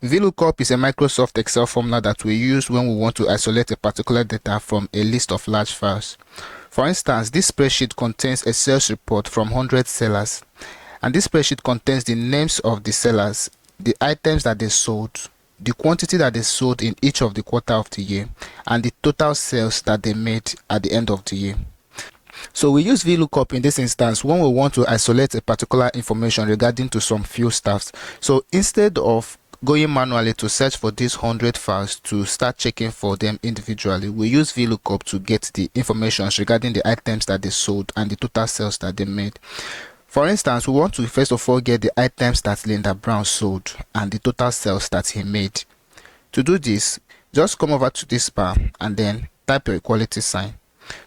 VLOOKUP is a Microsoft Excel formula that we use when we want to isolate a particular data from a list of large files. For instance, this spreadsheet contains a sales report from 100 sellers, and this spreadsheet contains the names of the sellers, the items that they sold, the quantity that they sold in each of the quarter of the year, and the total sales that they made at the end of the year. So we use VLOOKUP in this instance when we want to isolate a particular information regarding to some few stuffs. So instead of going manually to search for these 100 files to start checking for them individually, we use VLOOKUP to get the information regarding the items that they sold and the total sales that they made. For instance, we want to first of all get the items that Linda Brown sold and the total sales that he made. To do this, just come over to this bar and then type your equality sign.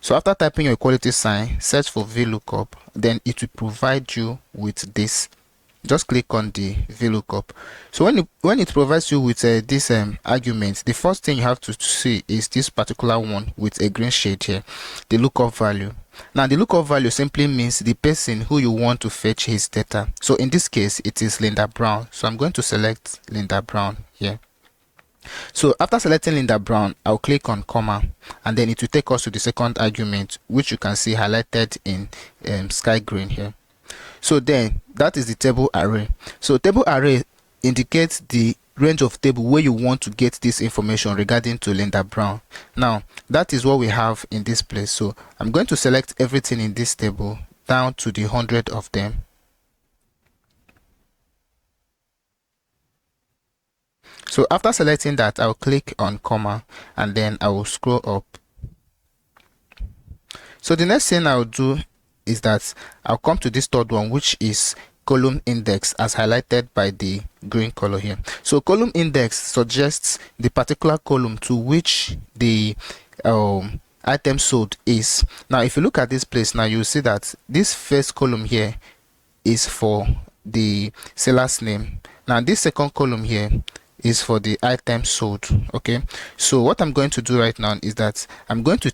So after typing your equality sign, search for VLOOKUP, then it will provide you with this. Just click on the VLOOKUP. So when it provides you with this argument, the first thing you have to see is this particular one with a green shade here, the lookup value. Now the lookup value simply means the person who you want to fetch his data. So in this case, it is Linda Brown. So I'm going to select Linda Brown here. So after selecting Linda Brown, I'll click on comma, and then it will take us to the second argument, which you can see highlighted in sky green here. So then that is the table array. So table array indicates the range of table where you want to get this information regarding to Linda Brown. Now that is what we have in this place. So I'm going to select everything in this table down to the 100 of them. So after selecting that, I'll click on comma and then I will scroll up. So the next thing I'll do is that I'll come to this third one, which is column index, as highlighted by the green color here. So column index suggests the particular column to which the item sold is. Now if you look at this place now, you'll see that this first column here is for the seller's name. Now this second column here is for the item sold. Okay, so what I'm going to do right now is that I'm going to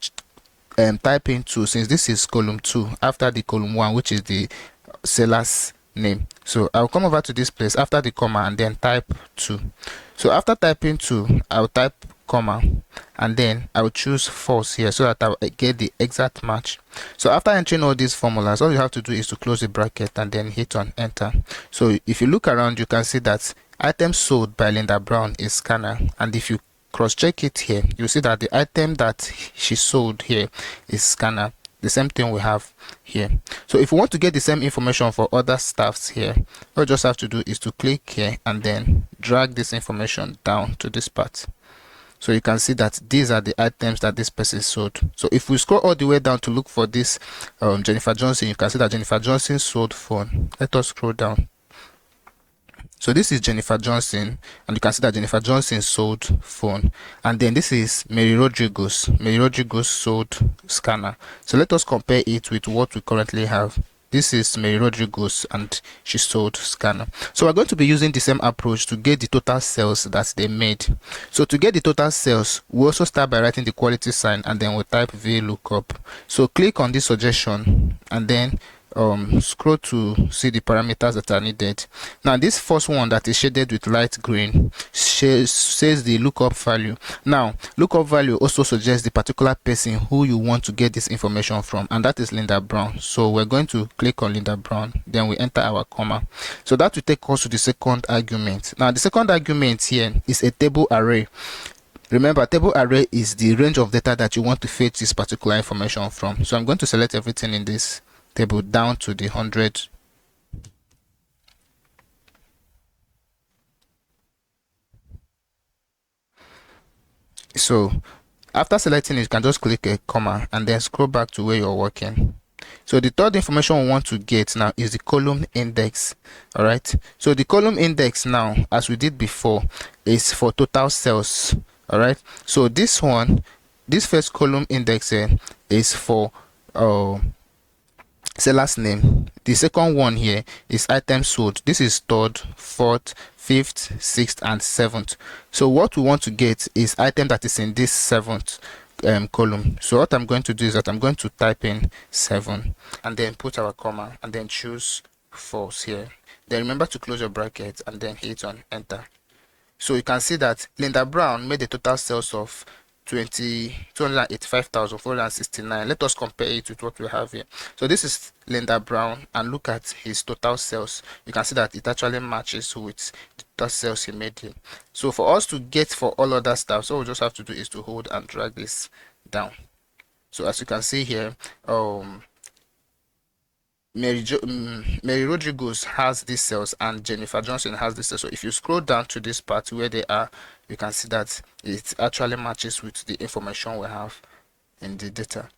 type in 2, since this is column 2 after the column 1, which is the seller's name. So I'll come over to this place after the comma and then type 2. So after typing 2, I'll type comma and then I'll choose false here so that I'll get the exact match. So after entering all these formulas, all you have to do is to close the bracket and then hit on enter. So if you look around, you can see that item sold by Linda Brown is scanner, and if you cross-check it here, you see that the item that she sold here is scanner. The same thing we have here. So if we want to get the same information for other stuffs here, all you just have to do is to click here and then drag this information down to this part. So you can see that these are the items that this person sold. So if we scroll all the way down to look for this Jennifer Johnson, you can see that Jennifer Johnson sold phone. Let us scroll down. So this is Jennifer Johnson, and you can see that Jennifer Johnson sold phone. And then this is Mary Rodriguez. Mary Rodriguez sold scanner. So let us compare it with what we currently have. This is Mary Rodriguez and she sold scanner. So we're going to be using the same approach to get the total sales that they made. So to get the total sales, we also start by writing the quality sign and then we'll type VLOOKUP. So click on this suggestion and then scroll to see the parameters that are needed. Now this first one that is shaded with light green says the lookup value. Now lookup value also suggests the particular person who you want to get this information from, and that is Linda Brown. So we're going to click on Linda Brown, then we enter our comma. So that will take us to the second argument. Now the second argument here is a table array. Remember, table array is the range of data that you want to fetch this particular information from. So I'm going to select everything in this table down to the 100. So after selecting it, you can just click a comma and then scroll back to where you're working. So the third information we want to get now is the column index. All right, so the column index now, as we did before, is for total sales. All right, so this one, this first column index here is for seller's name. The second one here is item sold. This is third, fourth, fifth, sixth, and seventh. So what we want to get is item that is in this seventh column. So what I'm going to do is that I'm going to type in 7 and then put our comma and then choose false here. Then remember to close your bracket and then hit on enter. So you can see that Linda Brown made a total sales of 285,469. Let us compare it with what we have here. So this is Linda Brown, and look at his total sales. You can see that it actually matches with the total sales he made here. So for us to get for all other stuff, so all we just have to do is to hold and drag this down. So as you can see here, Mary Rodriguez has these cells and Jennifer Johnson has this cell. So if you scroll down to this part where they are, you can see that it actually matches with the information we have in the data.